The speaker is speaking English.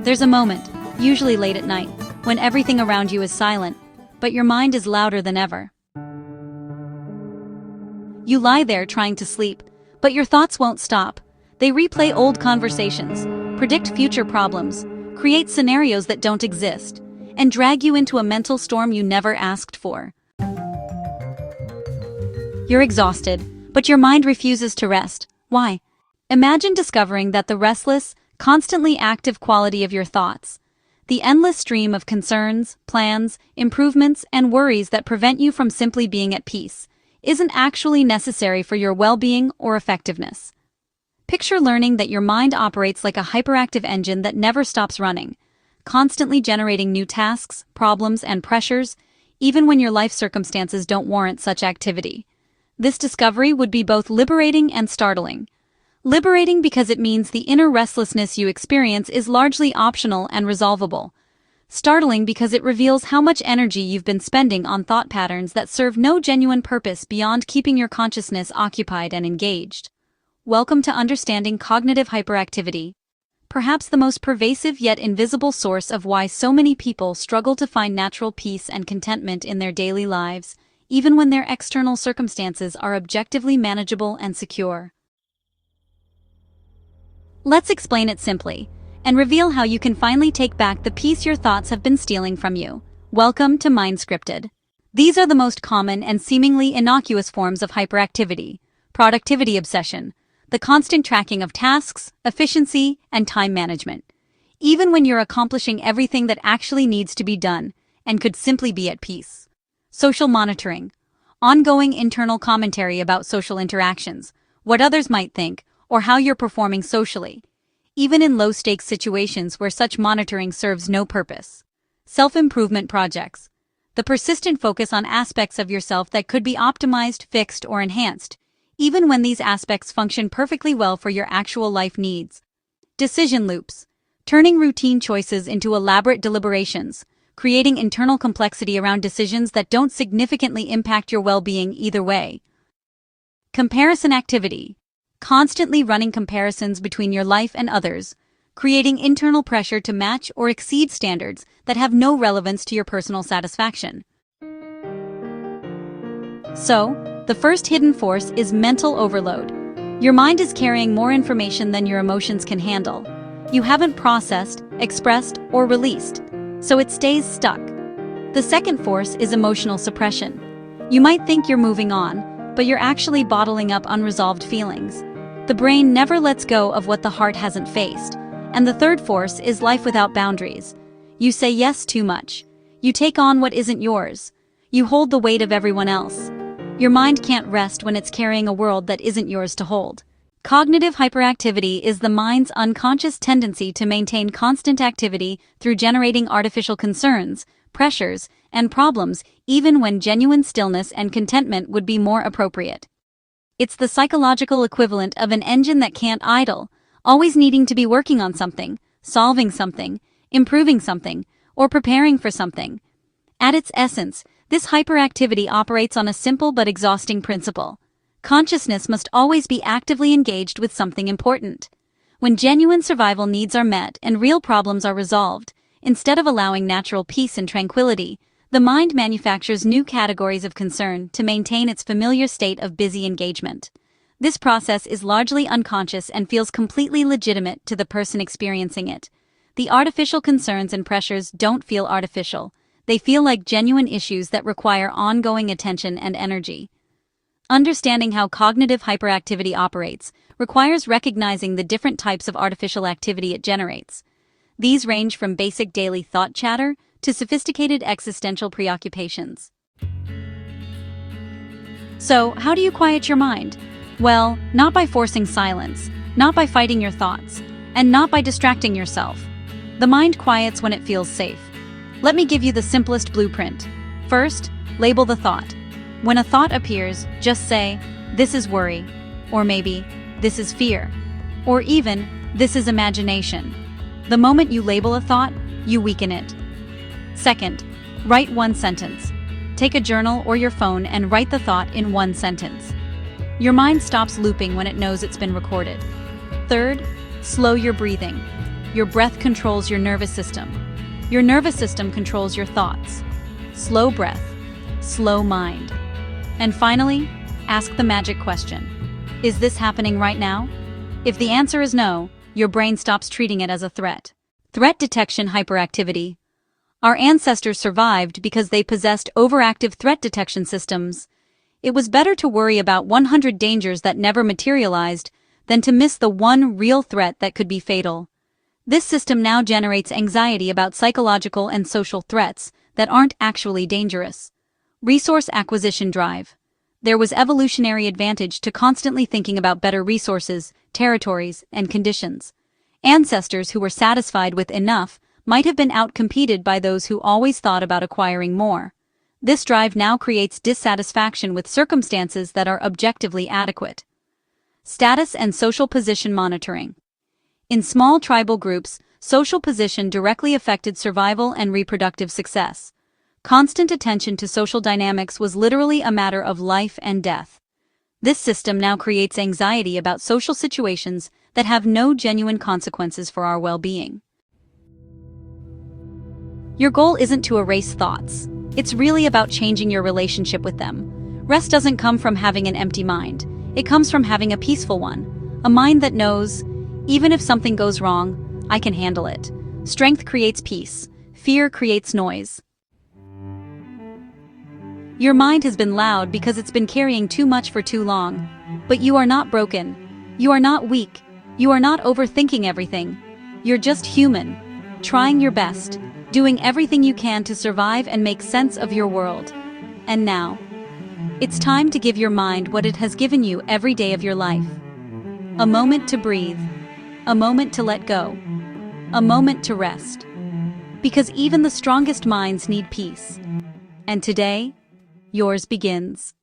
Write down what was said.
There's a moment, usually late at night, when everything around you is silent, but your mind is louder than ever. You lie there trying to sleep, but your thoughts won't stop. They replay old conversations, predict future problems, create scenarios that don't exist, and drag you into a mental storm you never asked for. You're exhausted, but your mind refuses to rest. Why? Imagine discovering that the restless, constantly active quality of your thoughts, the endless stream of concerns, plans, improvements, and worries that prevent you from simply being at peace, isn't actually necessary for your well-being or effectiveness. Picture learning that your mind operates like a hyperactive engine that never stops running, constantly generating new tasks, problems, and pressures, even when your life circumstances don't warrant such activity. This discovery would be both liberating and startling. Liberating because it means the inner restlessness you experience is largely optional and resolvable. Startling because it reveals how much energy you've been spending on thought patterns that serve no genuine purpose beyond keeping your consciousness occupied and engaged. Welcome to understanding cognitive hyperactivity, perhaps the most pervasive yet invisible source of why so many people struggle to find natural peace and contentment in their daily lives, even when their external circumstances are objectively manageable and secure. Let's explain it simply, and reveal how you can finally take back the peace your thoughts have been stealing from you. Welcome to Mind Scripted. These are the most common and seemingly innocuous forms of hyperactivity: productivity obsession, the constant tracking of tasks, efficiency, and time management, even when you're accomplishing everything that actually needs to be done and could simply be at peace. Social monitoring, ongoing internal commentary about social interactions, what others might think, or how you're performing socially, even in low-stakes situations where such monitoring serves no purpose. Self-improvement projects, the persistent focus on aspects of yourself that could be optimized, fixed, or enhanced, even when these aspects function perfectly well for your actual life needs. Decision loops, turning routine choices into elaborate deliberations, creating internal complexity around decisions that don't significantly impact your well-being either way. Comparison activity, constantly running comparisons between your life and others, creating internal pressure to match or exceed standards that have no relevance to your personal satisfaction. So, the first hidden force is mental overload. Your mind is carrying more information than your emotions can handle. You haven't processed, expressed, or released, so it stays stuck. The second force is emotional suppression. You might think you're moving on, but you're actually bottling up unresolved feelings. The brain never lets go of what the heart hasn't faced. And the third force is life without boundaries. You say yes too much. You take on what isn't yours. You hold the weight of everyone else. Your mind can't rest when it's carrying a world that isn't yours to hold. Cognitive hyperactivity is the mind's unconscious tendency to maintain constant activity through generating artificial concerns, pressures, and problems, even when genuine stillness and contentment would be more appropriate. It's the psychological equivalent of an engine that can't idle, always needing to be working on something, solving something, improving something, or preparing for something. At its essence, this hyperactivity operates on a simple but exhausting principle. Consciousness must always be actively engaged with something important. When genuine survival needs are met and real problems are resolved, instead of allowing natural peace and tranquility, the mind manufactures new categories of concern to maintain its familiar state of busy engagement. This process is largely unconscious and feels completely legitimate to the person experiencing it. The artificial concerns and pressures don't feel artificial. They feel like genuine issues that require ongoing attention and energy. Understanding how cognitive hyperactivity operates requires recognizing the different types of artificial activity it generates. These range from basic daily thought chatter to sophisticated existential preoccupations. So, how do you quiet your mind? Well, not by forcing silence, not by fighting your thoughts, and not by distracting yourself. The mind quiets when it feels safe. Let me give you the simplest blueprint. First, label the thought. When a thought appears, just say, "This is worry," or maybe, "This is fear," or even, "This is imagination." The moment you label a thought, you weaken it. Second, write one sentence. Take a journal or your phone and write the thought in one sentence. Your mind stops looping when it knows it's been recorded. Third, slow your breathing. Your breath controls your nervous system. Your nervous system controls your thoughts. Slow breath, slow mind. And finally, ask the magic question. Is this happening right now? If the answer is no, your brain stops treating it as a threat. Threat detection hyperactivity. Our ancestors survived because they possessed overactive threat detection systems. It was better to worry about 100 dangers that never materialized than to miss the one real threat that could be fatal. This system now generates anxiety about psychological and social threats that aren't actually dangerous. Resource acquisition drive. There was evolutionary advantage to constantly thinking about better resources, territories, and conditions. Ancestors who were satisfied with enough might have been outcompeted by those who always thought about acquiring more. This drive now creates dissatisfaction with circumstances that are objectively adequate. Status and social position monitoring. In small tribal groups, social position directly affected survival and reproductive success. Constant attention to social dynamics was literally a matter of life and death. This system now creates anxiety about social situations that have no genuine consequences for our well-being. Your goal isn't to erase thoughts. It's really about changing your relationship with them. Rest doesn't come from having an empty mind. It comes from having a peaceful one. A mind that knows, even if something goes wrong, I can handle it. Strength creates peace. Fear creates noise. Your mind has been loud because it's been carrying too much for too long. But you are not broken. You are not weak. You are not overthinking everything. You're just human, trying your best, doing everything you can to survive and make sense of your world. And now, it's time to give your mind what it has given you every day of your life. A moment to breathe. A moment to let go. A moment to rest. Because even the strongest minds need peace. And today, yours begins.